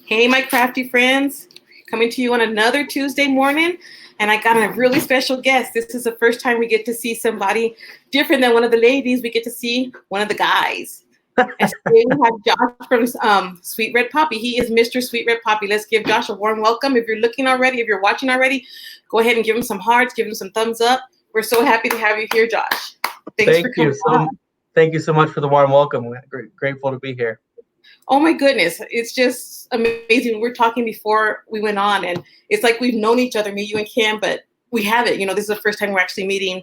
Hey, my crafty friends, coming to you on another Tuesday morning, and I got a really special guest. This is the first time we get to see somebody different than one of the ladies. We get to see one of the guys. And today we have Josh from Sweet Red Poppy. He is Mr. Sweet Red Poppy. Let's give Josh a warm welcome. If you're looking already, if you're watching already, go ahead and give him some hearts, give him some thumbs up. We're so happy to have you here, Josh. Thanks for coming on. Thank you so much for the warm welcome. We're grateful to be here. Oh my goodness, it's just amazing. We were talking before we went on, and it's like we've known each other, me, you, and Cam, but we haven't. This is the first time we're actually meeting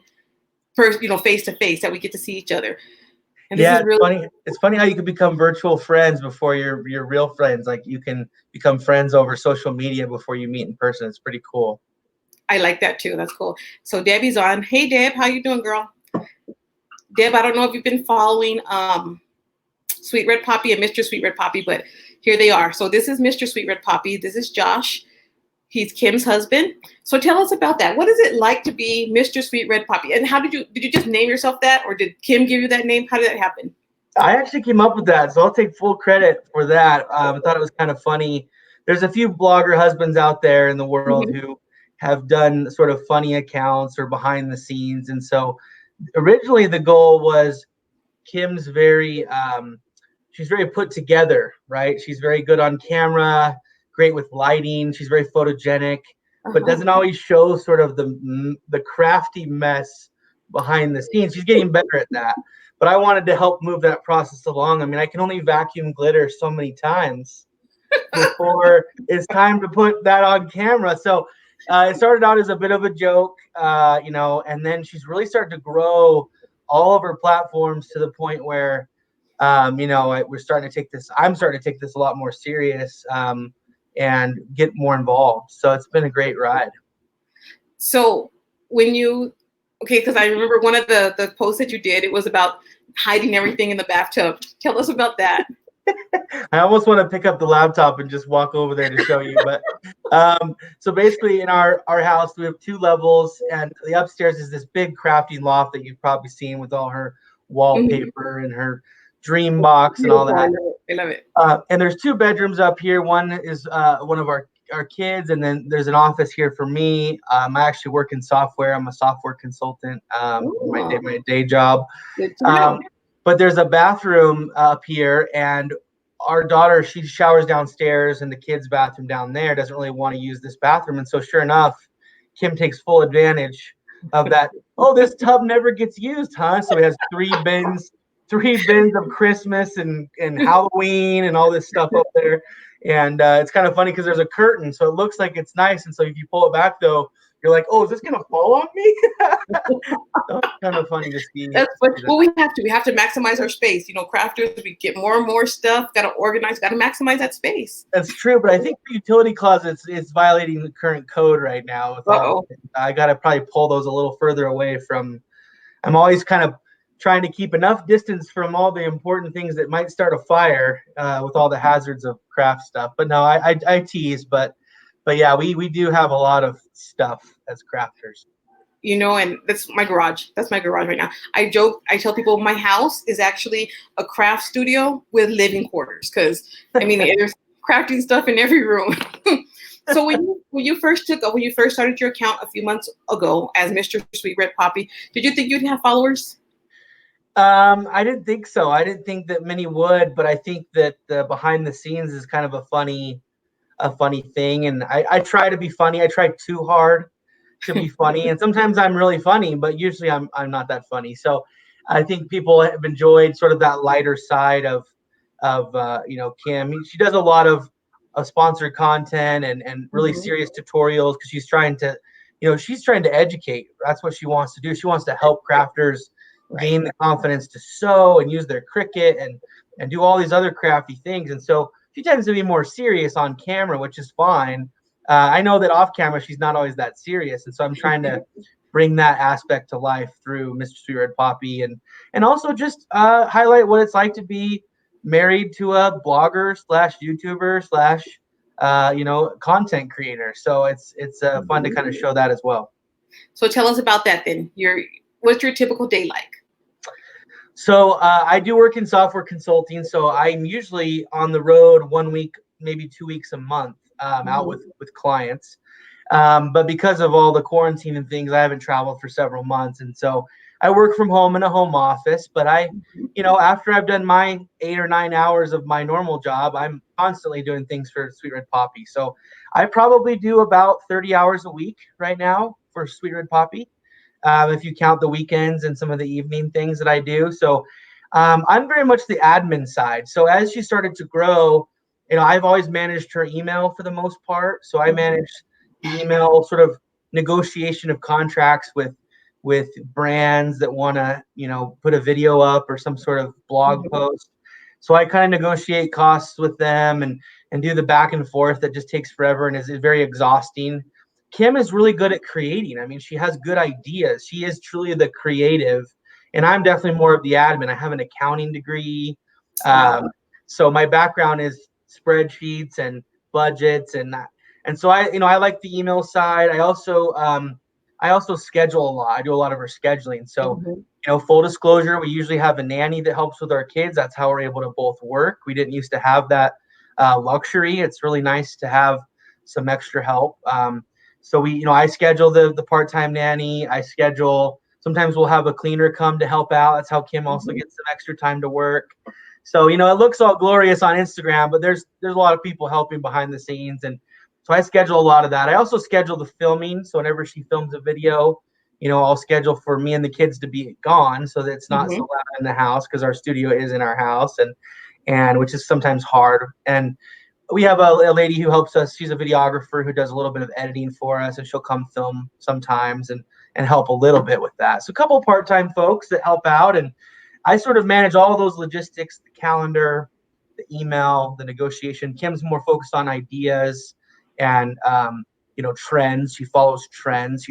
first, face to face, that we get to see each other. And yeah, it's funny how you can become virtual friends before you're real friends. Like you can become friends over social media before you meet in person. It's pretty cool. I like that too. That's cool. So Debbie's on. Hey Deb, how you doing, girl? Deb, I don't know if you've been following Sweet Red Poppy and Mr. Sweet Red Poppy, but here they are. So this is Mr. Sweet Red Poppy. This is Josh. He's Kim's husband. So tell us about that. What is it like to be Mr. Sweet Red Poppy? And how did you just name yourself that, or did Kim give you that name? How did that happen? I actually came up with that, so I'll take full credit for that. I thought it was kind of funny. There's a few blogger husbands out there in the world who have done sort of funny accounts or behind the scenes. And so originally the goal was Kim's she's very put together, right? She's very good on camera, great with lighting. She's very photogenic, but doesn't always show sort of the crafty mess behind the scenes. She's getting better at that. But I wanted to help move that process along. I mean, I can only vacuum glitter so many times before it's time to put that on camera. So it started out as a bit of a joke, and then she's really started to grow all of her platforms to the point where, I'm starting to take this a lot more serious and get more involved. So it's been a great ride. So because I remember one of the posts that you did, it was about hiding everything in the bathtub. Tell us about that. I almost want to pick up the laptop and just walk over there to show you. But so basically in our house, we have 2 levels, and the upstairs is this big crafting loft that you've probably seen with all her wallpaper and her dream box and all that. I love it. And there's 2 bedrooms up here. One is one of our kids, and then there's an office here for me. I actually work in software. I'm a software consultant, my day job. But there's a bathroom up here, and our daughter, she showers downstairs, and the kids' bathroom down there doesn't really want to use this bathroom. And so sure enough, Kim takes full advantage of that. Oh, this tub never gets used, huh? So he has 3 bins of Christmas and Halloween and all this stuff up there. And it's kind of funny because there's a curtain, so it looks like it's nice. And so if you pull it back, though, you're like, oh, is this going to fall on me? So it's kind of funny to see. Well, we have to maximize our space. Crafters, we get more and more stuff, got to organize, got to maximize that space. That's true, but I think for utility closets, it's violating the current code right now. I got to probably pull those a little further away from. I'm always kind of trying to keep enough distance from all the important things that might start a fire with all the hazards of craft stuff. But no, I tease, but yeah, we do have a lot of stuff as crafters. And that's my garage. That's my garage right now. I tell people my house is actually a craft studio with living quarters, because there's crafting stuff in every room. So when you first started your account a few months ago as Mr. Sweet Red Poppy, did you think you'd have followers? I didn't think so. I didn't think that many would, but I think that the behind the scenes is kind of a funny thing. And I try to be funny. I try too hard to be funny. And sometimes I'm really funny, but usually I'm not that funny. So I think people have enjoyed sort of that lighter side of Kim. She does a lot of sponsored content and really serious tutorials, because she's trying to educate. That's what she wants to do. She wants to help crafters gain the confidence to sew and use their Cricut and do all these other crafty things. And so she tends to be more serious on camera, which is fine. I know that off camera, she's not always that serious. And so I'm trying to bring that aspect to life through Mr. Sweet Red Poppy, and also just highlight what it's like to be married to a blogger / YouTuber / content creator. So it's fun to kind of show that as well. So tell us about that then. What's your typical day like? So I do work in software consulting. So I'm usually on the road 1 week maybe 2 weeks a month out Mhm. with clients. But because of all the quarantine and things, I haven't traveled for several months. And so I work from home in a home office. But after I've done my 8 or 9 hours of my normal job, I'm constantly doing things for Sweet Red Poppy. So I probably do about 30 hours a week right now for Sweet Red Poppy, if you count the weekends and some of the evening things that I do. So I'm very much the admin side. So as she started to grow, I've always managed her email for the most part. So I Mhm. managed the email sort of negotiation of contracts with brands that want to, put a video up or some sort of blog Mhm. post. So I kind of negotiate costs with them and do the back and forth that just takes forever and is very exhausting. Kim is really good at creating. I mean, she has good ideas. She is truly the creative, and I'm definitely more of the admin. I have an accounting degree, Wow. so my background is spreadsheets and budgets, and so I like the email side. I also schedule a lot. I do a lot of her scheduling. So Mhm. full disclosure, we usually have a nanny that helps with our kids. That's how we're able to both work. We didn't used to have that luxury. It's really nice to have some extra help. So I schedule the part-time nanny. I schedule. Sometimes we'll have a cleaner come to help out. That's how Kim also Mhm. gets some extra time to work. So it looks all glorious on Instagram, but there's a lot of people helping behind the scenes, and so I schedule a lot of that. I also schedule the filming. So whenever she films a video, I'll schedule for me and the kids to be gone so that it's not so Mhm. loud in the house because our studio is in our house, and which is sometimes hard. And we have a lady who helps us. She's a videographer who does a little bit of editing for us, and she'll come film sometimes and help a little bit with that. So a couple of part-time folks that help out, and I sort of manage all those logistics, the calendar, the email, the negotiation. Kim's more focused on ideas and trends. She follows trends.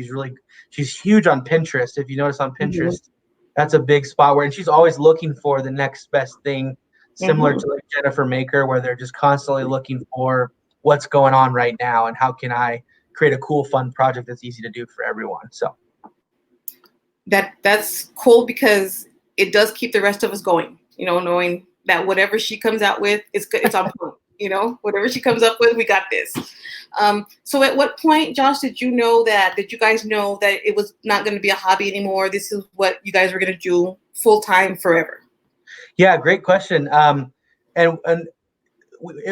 She's huge on Pinterest. If you notice on Mhm. Pinterest, that's a big spot and she's always looking for the next best thing, similar Mhm. to like Jennifer Maker, where they're just constantly looking for what's going on right now and how can I create a cool, fun project that's easy to do for everyone. So That's cool because it does keep the rest of us going. Knowing that whatever she comes out with, it's good. It's on point. Whatever she comes up with, we got this. So, at what point, Josh, did you know that? Did you guys know that it was not going to be a hobby anymore? This is what you guys were going to do full time forever. yeah, great question. And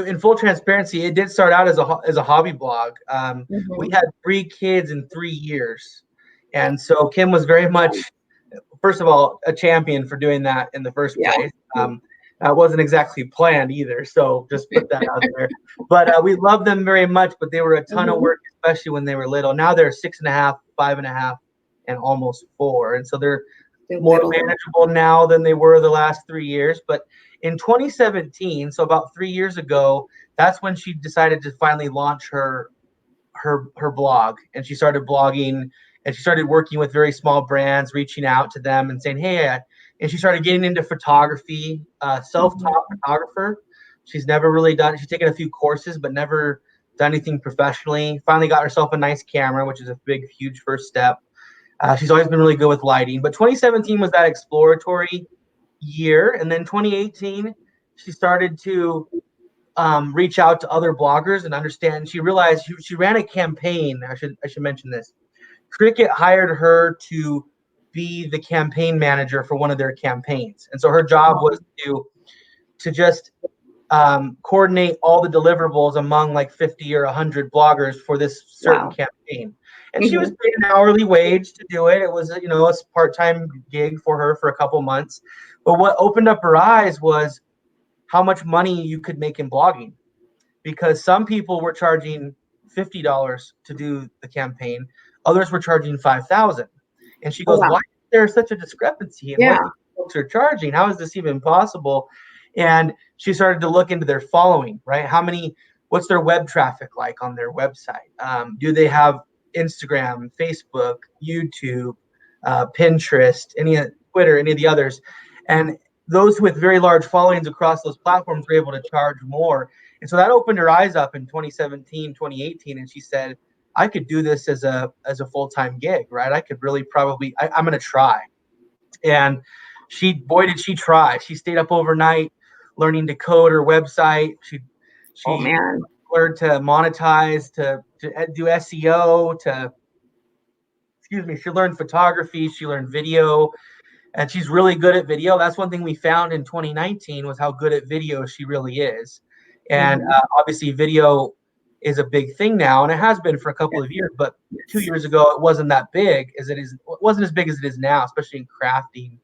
in full transparency, it did start out as a hobby blog. We Mhm. had 3 kids in 3 years, and so Kim was very much, first of all, a champion for doing that in the first Yeah. place. That wasn't exactly planned either, so just put that out there. But we love them very much. But they were a ton of Mhm. work, especially when they were little. Now they're 6.5, 5.5, and almost 4, and so they're They're more little. manageable now than they were the last 3 years. But in 2017, so about 3 years ago, that's when she decided to finally launch her blog, and she started blogging, and she started working with very small brands, reaching out to them and saying, hey, and she started getting into photography, self-taught Mhm. photographer. She's never really done, she's taken a few courses but never done anything professionally. Finally got herself a nice camera, which is a big, huge first step. She's always been really good with lighting, but 2017 was that exploratory year. And then 2018 she started to reach out to other bloggers and understand. She realized she ran a campaign. I should mention this. Cricket hired her to be the campaign manager for one of their campaigns, and so her job was to just coordinate all the deliverables among like 50 or 100 bloggers for this certain Wow. campaign. And she was Mhm. paid an hourly wage to do it. It was a part-time gig for her for a couple months. But what opened up her eyes was how much money you could make in blogging, because some people were charging $50 to do the campaign, others were charging 5,000. And she Oh goes, "Why wow. is there such a discrepancy in Yeah. what these folks are charging? How is this even possible?" And she started to look into their following, right? What's their web traffic like on their website? Do they have Instagram, Facebook, YouTube, Pinterest, Twitter, any of the others? And those with very large followings across those platforms were able to charge more. And so that opened her eyes up in 2017, 2018, and she said, I could do this as a full-time gig, right? I could really probably I'm going to try. And boy, did she try. She stayed up overnight learning to code her website. Oh She man. learned to monetize, to do SEO, to excuse me. She learned photography. She learned video, and she's really good at video. That's one thing we found in 2019 was how good at video she really is. And Mhm. obviously, video is a big thing now, and it has been for a couple Yes. of years. But 2 Yes. years ago, it wasn't that big as it is. It wasn't as big as it is now, especially in crafting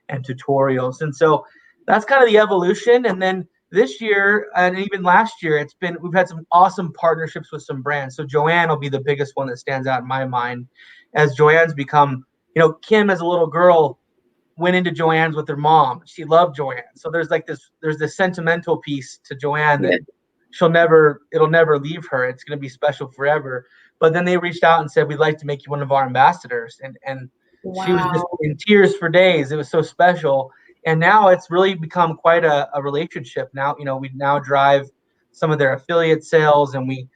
and tutorials. And so that's kind of the evolution. And then this year and even last year, we've had some awesome partnerships with some brands. So Joanne will be the biggest one that stands out in my mind, as Joanne's become, Kim as a little girl went into Joanne's with her mom. She loved Joanne. So there's this sentimental piece to Joanne that Yes. it'll never leave her. It's going to be special forever. But then they reached out and said, we'd like to make you one of our ambassadors. And she was just Wow. in tears for days. It was so special. And now it's really become quite a relationship. Now, we now drive some of their affiliate sales, and we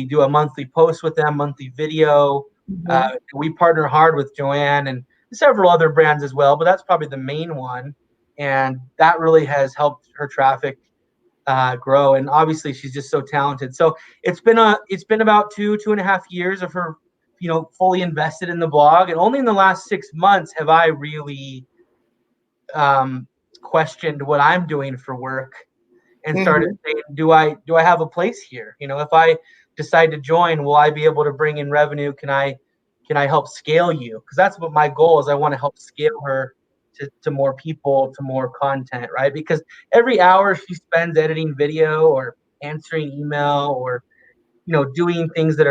do a monthly post with them, monthly video. Hmm. We partner hard with Joanne and several other brands as well, but that's probably the main one. And that really has helped her traffic grow. And obviously, she's just so talented. So it's been about 2.5 years of her, fully invested in the blog. And only in the last 6 months have I really um, questioned what I'm doing for work and started Hmm. saying, do I have a place here? If I decide to join, will I be able to bring in revenue? Can I help scale you? Because that's what my goal is. I want to help scale her to more people, to more content, right? Because every hour she spends editing video or answering email or doing things that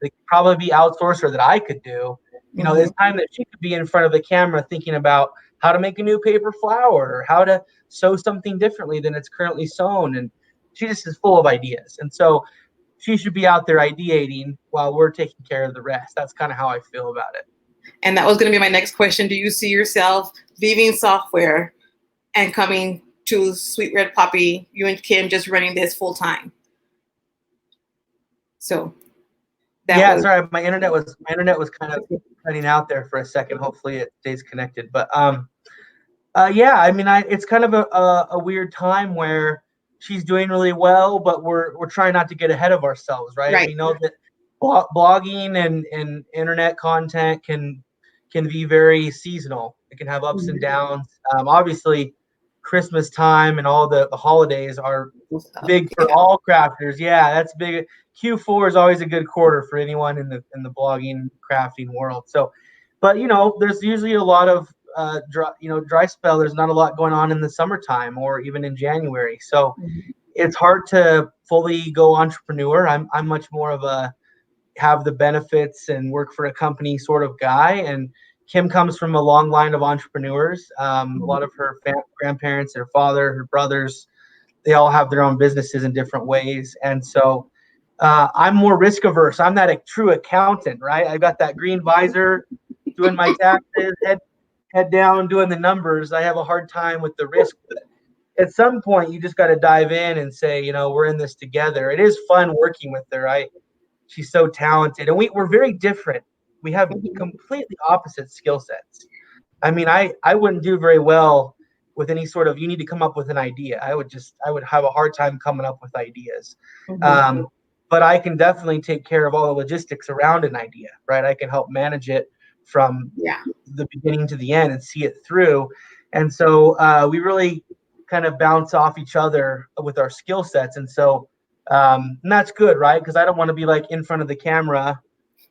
could probably be outsourced or that I could do, Hmm. is time that she could be in front of the camera thinking about how to make a new paper flower or how to sew something differently than it's currently sewn. And she just is full of ideas. And so she should be out there ideating while we're taking care of the rest. That's kind of how I feel about it. And that was going to be my next question. Do you see yourself leaving software and coming to Sweet Red Poppy, you and Kim just running this full time? So that Yeah, was sorry, my internet was kind of cutting out there for a second. Hopefully it stays connected. But yeah, I mean, it's kind of a weird time where she's doing really well, but we're trying not to get ahead of ourselves, right? right. We know that blogging and internet content can be very seasonal. It can have ups and Mhm. downs. Obviously, Christmas time and all the holidays are big for Yeah. all crafters. Yeah, that's big. Q4 is always a good quarter for anyone in the blogging crafting world. So, but there's usually a lot of dry spell. There's not a lot going on in the summertime or even in January. So Mhm. it's hard to fully go entrepreneur. I'm much more of a have the benefits and work for a company sort of guy. And Kim comes from a long line of entrepreneurs. A lot of her grandparents, her father, her brothers, they all have their own businesses in different ways. And so I'm more risk averse. I'm not a true accountant, right? I got that green visor, doing my taxes, head down, doing the numbers. I have a hard time with the risk. But at some point, you just got to dive in and say, we're in this together. It is fun working with her. She's so talented, and we're very different. We have Mhm. completely opposite skill sets. I mean, I wouldn't do very well with any sort of, you need to come up with an idea. I would have a hard time coming up with ideas. Mhm. Um, but I can definitely take care of all the logistics around an idea, right? I can help manage it from Yeah. the beginning to the end and see it through. And so we really kind of bounce off each other with our skill sets. And so and that's good, right? Because I don't want to be like in front of the camera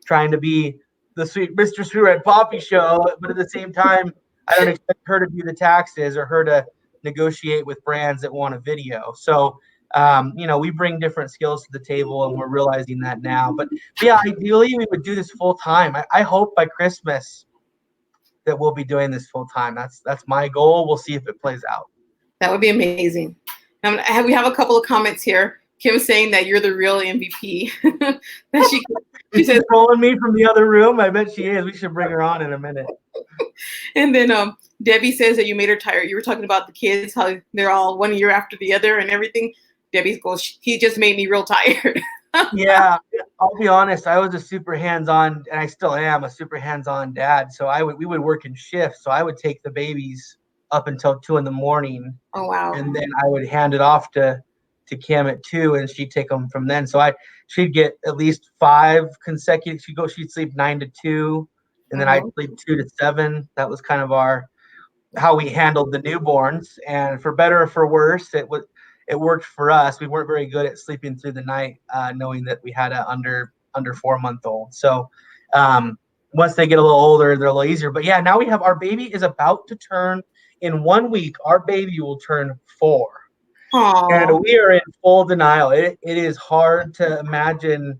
trying to be the sweet Mr. Sweet Red Poppy show, but at the same time, I don't expect her to do the taxes or her to negotiate with brands that want a video. So, we bring different skills to the table, and we're realizing that now. But yeah, ideally, we would do this full time. I hope by Christmas that we'll be doing this full time. That's my goal. We'll see if it plays out. That would be amazing. We have a couple of comments here. Kim saying that you're the real MVP. that she Is she says, trolling me from the other room? I bet she is. We should bring her on in a minute. and then Debbie says that you made her tired. You were talking about the kids, how they're all one year after the other and everything. Debbie goes, he just made me real tired. Yeah, I'll be honest. I was a super hands-on, and I still am a super hands-on dad. So we would work in shifts. So I would take the babies up until 2 in the morning, Oh wow. and then I would hand it off to to Kim at 2, and she'd take them from then. So she'd get at least 5 consecutive. She'd sleep 9 to 2, and then I'd Mhm. sleep 2 to 7. That was kind of how we handled the newborns. And for better or for worse, it worked for us. We weren't very good at sleeping through the night, knowing that we had a under 4 month old. So once they get a little older, they're a little easier. But yeah, now we have our baby is about to turn in 1 week. Our baby will turn 4. And Aw. we are in full denial. It is hard to imagine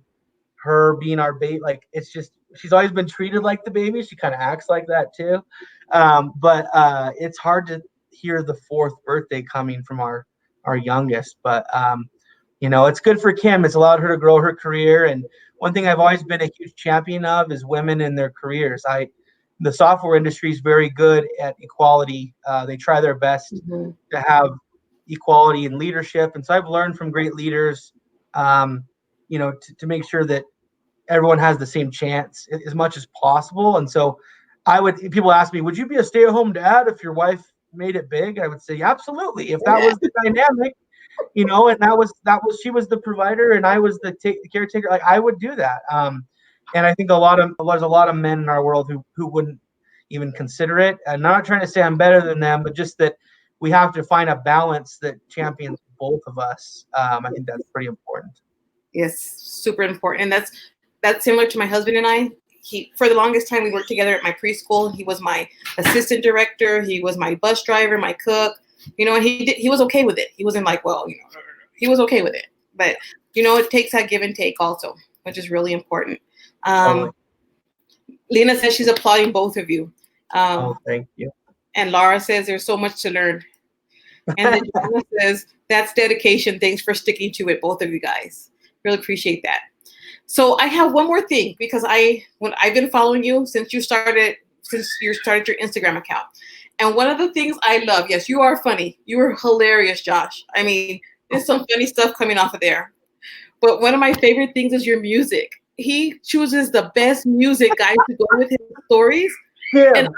her being our baby. Like, it's just, she's always been treated like the baby. She kind of acts like that too. But it's hard to hear the 4th birthday coming from our youngest. But it's good for Kim. It's allowed her to grow her career. And one thing I've always been a huge champion of is women in their careers. The software industry is very good at equality. They try their best Mhm. to have equality in leadership. And so I've learned from great leaders, to make sure that everyone has the same chance as much as possible. And so people ask me, would you be a stay-at-home dad if your wife made it big? I would say, absolutely. If that was the dynamic, and she was the provider and I was the caretaker, like, I would do that. And I think there's a lot of men in our world who wouldn't even consider it. And I'm not trying to say I'm better than them, but just that we have to find a balance that champions both of us. I think that's pretty important. Yes, super important. And that's similar to my husband and I. He, for the longest time, we worked together at my preschool. He was my assistant director. He was my bus driver, my cook. And he was okay with it. He wasn't like, well, he was okay with it. But it takes that give and take also, which is really important. Totally. Lena says she's applauding both of you. Oh, thank you. And Laura says there's so much to learn. And then Joanna says that's dedication. Thanks for sticking to it, both of you guys. Really appreciate that. So I have one more thing, because when I've been following you since you started your Instagram account. And one of the things I love, yes, you are funny. You are hilarious, Josh. I mean, there's some funny stuff coming off of there. But one of my favorite things is your music. He chooses the best music, guys, to go with his stories. Yeah. And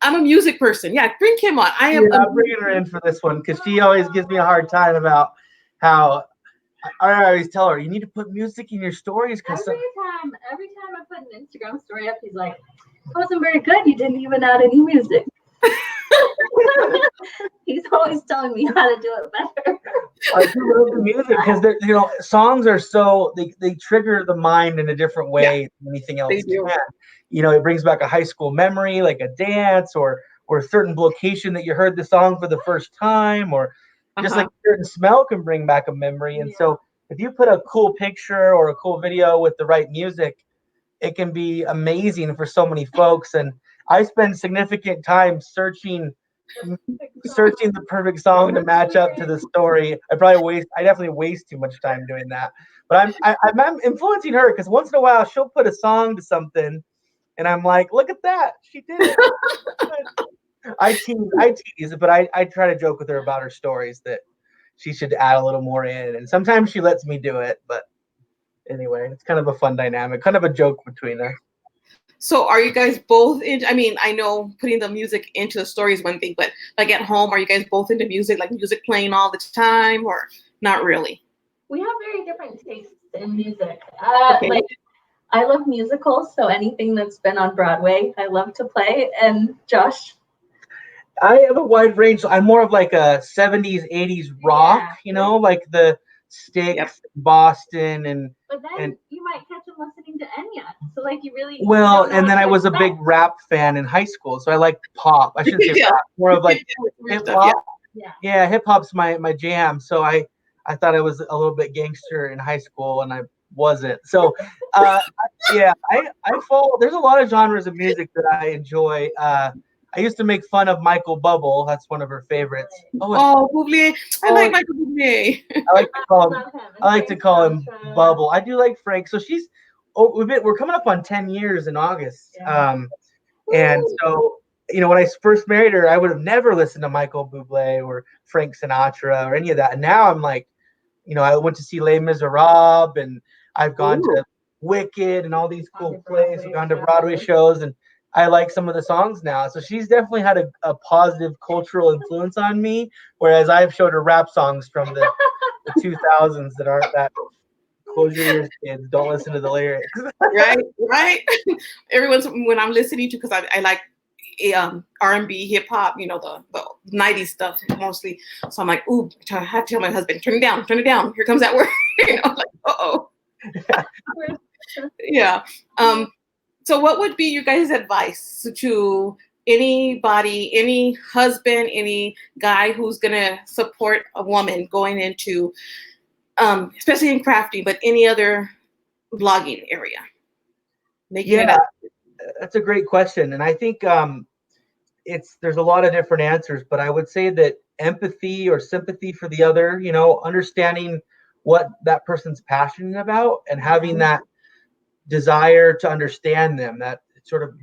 I'm a music person. Yeah, bring Kim on. I'm bringing her in for this one because she always gives me a hard time about how I always tell her you need to put music in your stories. Every time I put an Instagram story up, he's like, "It wasn't very good. You didn't even add any music." He's always telling me how to do it better. I do love the music because songs are so they trigger the mind in a different way than anything else can. It brings back a high school memory, like a dance or a certain location that you heard the song for the first time, or just like a certain smell can bring back a memory. And so if you put a cool picture or a cool video with the right music, it can be amazing for so many folks. And I spend significant time searching the perfect song to match up to the story. I definitely waste too much time doing that. But I'm influencing her because once in a while she'll put a song to something, and I'm like, look at that, she did it. I tease, but I try to joke with her about her stories that she should add a little more in, and sometimes she lets me do it. But anyway, it's kind of a fun dynamic, kind of a joke between us. So are you guys both in? I mean, I know putting the music into the story is one thing, but like at home, are you guys both into music, like music playing all the time, or not really? We have very different tastes in music. Okay. Like, I love musicals, so anything that's been on Broadway, I love to play. And Josh? I have a wide range. I'm more of like a 70s, 80s rock, like the Styx, Boston, But then you might catch him listening to Enya. So like you really and then I was a big rap fan in high school, so I like pop. I shouldn't say rap, more of like hip hop. Yeah, hip hop's my jam. So I thought I was a little bit gangster in high school, and I wasn't. So I follow. There's a lot of genres of music that I enjoy. I used to make fun of Michael Bublé. That's one of her favorites. Bublé. I like Michael Bublé. I like to call him Bubble. I do like Frank. So we're coming up on 10 years in August. And so, when I first married her, I would have never listened to Michael Bublé or Frank Sinatra or any of that. And now I'm like, I went to see Les Miserables, and I've gone to Wicked and all these cool plays. I've gone to Broadway shows, and I like some of the songs now. So she's definitely had a positive cultural influence on me, whereas I've showed her rap songs from the the 2000s that aren't that. Close your ears, kids. Don't listen to the lyrics. Right, right. Everyone's when I'm listening to because I like R&B, hip hop, the 90s stuff mostly. So I'm like, ooh, I have to tell my husband, turn it down. Here comes that word. Like, uh-oh. Yeah. So what would be your guys' advice to anybody, any husband, any guy who's gonna support a woman going into especially in crafting, but any other blogging area? Making it up. That's a great question. And I think there's a lot of different answers, but I would say that empathy or sympathy for the other, understanding what that person's passionate about and having that desire to understand them, that sort of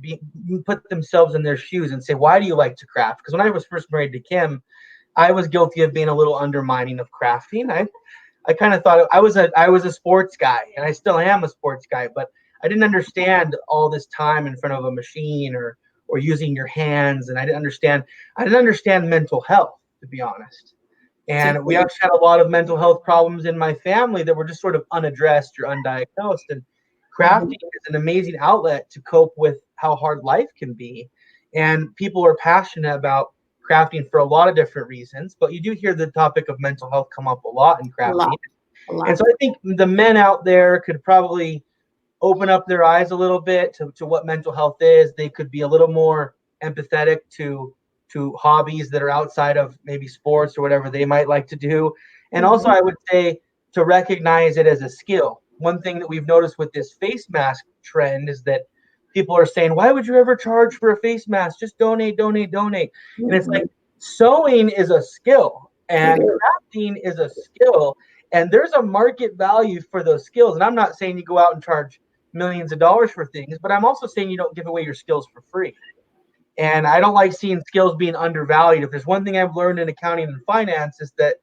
put themselves in their shoes and say, why do you like to craft? Because when I was first married to Kim, I was guilty of being a little undermining of crafting. I kind of thought I was a sports guy, and I still am a sports guy, but I didn't understand all this time in front of a machine or using your hands, and I didn't understand mental health, to be honest. And we actually had a lot of mental health problems in my family that were just sort of unaddressed or undiagnosed. And crafting is an amazing outlet to cope with how hard life can be. And people are passionate about crafting for a lot of different reasons, but you do hear the topic of mental health come up a lot in crafting. A lot. And so I think the men out there could probably open up their eyes a little bit to what mental health is. They could be a little more empathetic to hobbies that are outside of maybe sports or whatever they might like to do. And also I would say to recognize it as a skill. One thing that we've noticed with this face mask trend is that people are saying, why would you ever charge for a face mask? Just donate. And it's like, sewing is a skill and crafting is a skill. And there's a market value for those skills. And I'm not saying you go out and charge millions of dollars for things, but I'm also saying you don't give away your skills for free. And I don't like seeing skills being undervalued. If there's one thing I've learned in accounting and finance is that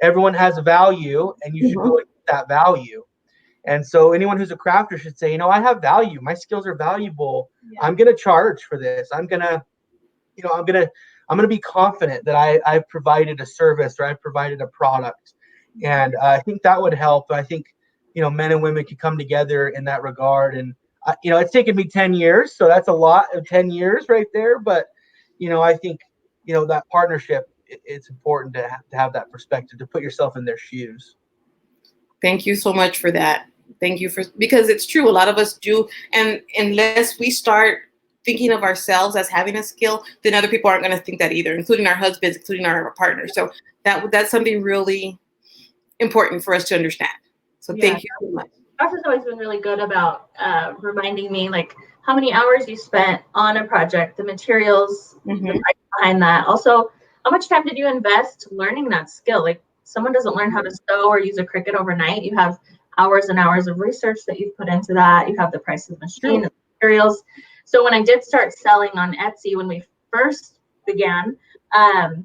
everyone has a value and you should go and get that value. And so anyone who's a crafter should say, I have value. My skills are valuable. Yeah. I'm going to charge for this. I'm going to be confident that I've provided a service or I've provided a product. And I think that would help. I think, men and women could come together in that regard. And, it's taken me 10 years. So that's a lot of 10 years right there. But, I think, that partnership, it's important to have that perspective, to put yourself in their shoes. Thank you so much for that. Thank you because it's true. A lot of us do. And unless we start thinking of ourselves as having a skill, then other people aren't going to think that either, including our husbands, including our partners. So that's something really important for us to understand. So thank you so much. Josh has always been really good about reminding me, like, how many hours you spent on a project, the materials, the price behind that. Also, how much time did you invest learning that skill? Like, someone doesn't learn how to sew or use a Cricut overnight. You have hours and hours of research that you've put into that. You have the price of the machine, the materials. So when I did start selling on Etsy, when we first began,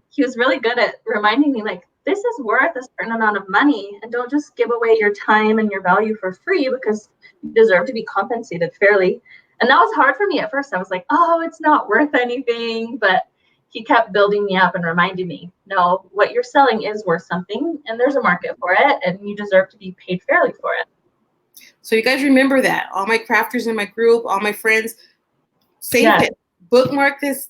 he was really good at reminding me, like, this is worth a certain amount of money, and don't just give away your time and your value for free, because you deserve to be compensated fairly. And that was hard for me at first. I was like, oh, it's not worth anything. But he kept building me up and reminding me, no, what you're selling is worth something, and there's a market for it, and you deserve to be paid fairly for it. So you guys remember that. All my crafters in my group, all my friends, save it. Bookmark this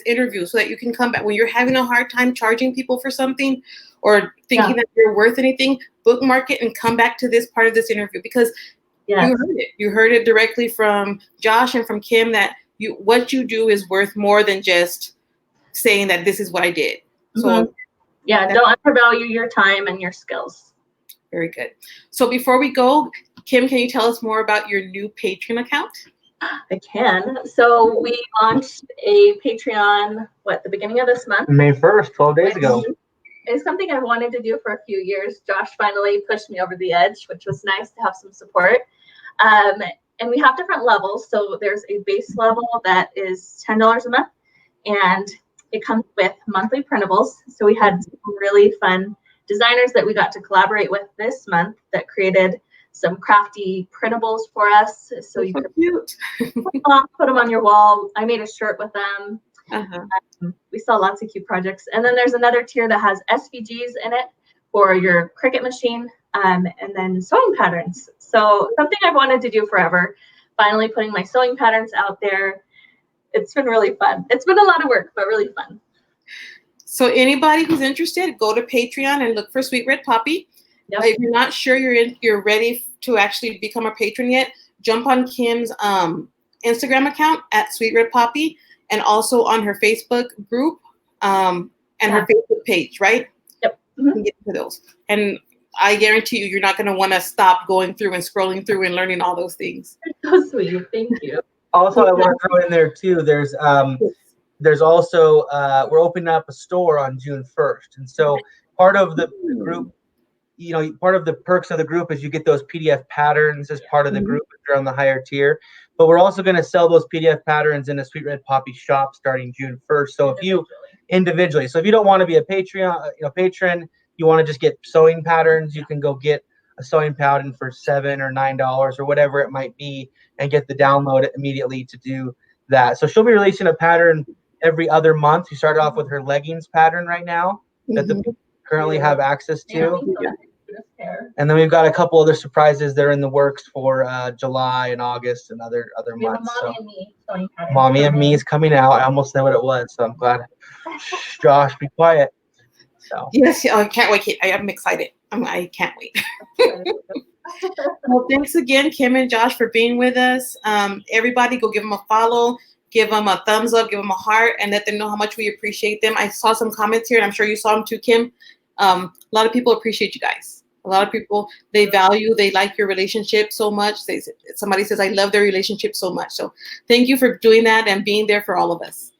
interview so that you can come back when you're having a hard time charging people for something or thinking that you're worth anything. Bookmark it and come back to this part of this interview, because you heard it. You heard it directly from Josh and from Kim that what you do is worth more than just saying that this is what I did. So don't undervalue your time and your skills. Very good. So before we go, Kim, can you tell us more about your new Patreon account? I can. So we launched a Patreon, the beginning of this month? May 1st, 12 days ago. It's something I wanted to do for a few years. Josh finally pushed me over the edge, which was nice to have some support. And we have different levels. So there's a base level that is $10 a month, and it comes with monthly printables. So we had some really fun designers that we got to collaborate with this month that created some crafty printables for us. So you could put them on your wall. I made a shirt with them. We saw lots of cute projects. And then there's another tier that has SVGs in it, for your Cricut machine, and then sewing patterns. So something I've wanted to do forever, finally putting my sewing patterns out there. It's been really fun. It's been a lot of work, but really fun. So anybody who's interested, go to Patreon and look for Sweet Red Poppy. Yep. If you're not sure you're ready to actually become a patron yet, jump on Kim's Instagram account at Sweet Red Poppy, and also on her Facebook group and her Facebook page, right? Yep. You can get to those. And I guarantee you're not going to want to stop going through and scrolling through and learning all those things. So sweet. Thank you. Also, I want to throw in there too. There's also we're opening up a store on June 1st, and so part of the group, part of the perks of the group is you get those PDF patterns as part of the group if you're on the higher tier. But we're also going to sell those PDF patterns in a Sweet Red Poppy shop starting June 1st. So if you individually, so if you don't want to be a patron, you want to just get sewing patterns, you can go get a sewing pattern for $7 or $9 or whatever it might be, and get the download immediately to do that. So she'll be releasing a pattern every other month. She started off with her leggings pattern right now that the people currently have access to. And then we've got a couple other surprises that are in the works for July and August and other months. Mommy and Me sewing pattern. Mommy and Me is coming out. I almost know what it was, so I'm glad. Shh, Josh, be quiet. So Yes, I can't wait. I'm excited. I can't wait. Well, thanks again, Kim and Josh, for being with us. Everybody, go give them a follow, give them a thumbs up, give them a heart, and let them know how much we appreciate them. I saw some comments here, and I'm sure you saw them too, Kim. A lot of people appreciate you guys. A lot of people, they like your relationship so much. Somebody says, I love their relationship so much. So thank you for doing that and being there for all of us.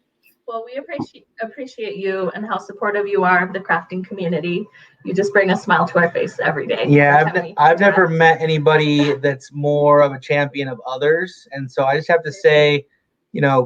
Well, we appreciate you and how supportive you are of the crafting community. You just bring a smile to our face every day. Yeah, I've never met anybody that's more of a champion of others. And so I just have to say,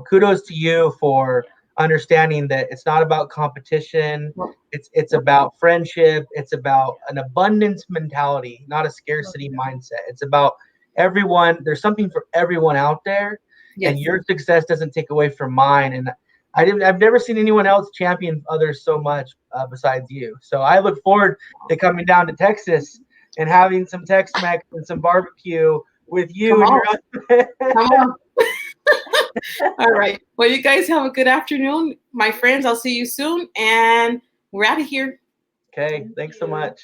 kudos to you for understanding that it's not about competition. It's about friendship. It's about an abundance mentality, not a scarcity mindset. It's about everyone. There's something for everyone out there. Yes. And your success doesn't take away from mine. And I've never seen anyone else champion others so much besides you. So I look forward to coming down to Texas and having some Tex-Mex and some barbecue with you. Come on. All right. Well, you guys have a good afternoon. My friends, I'll see you soon. And we're out of here. Okay. Thanks so much.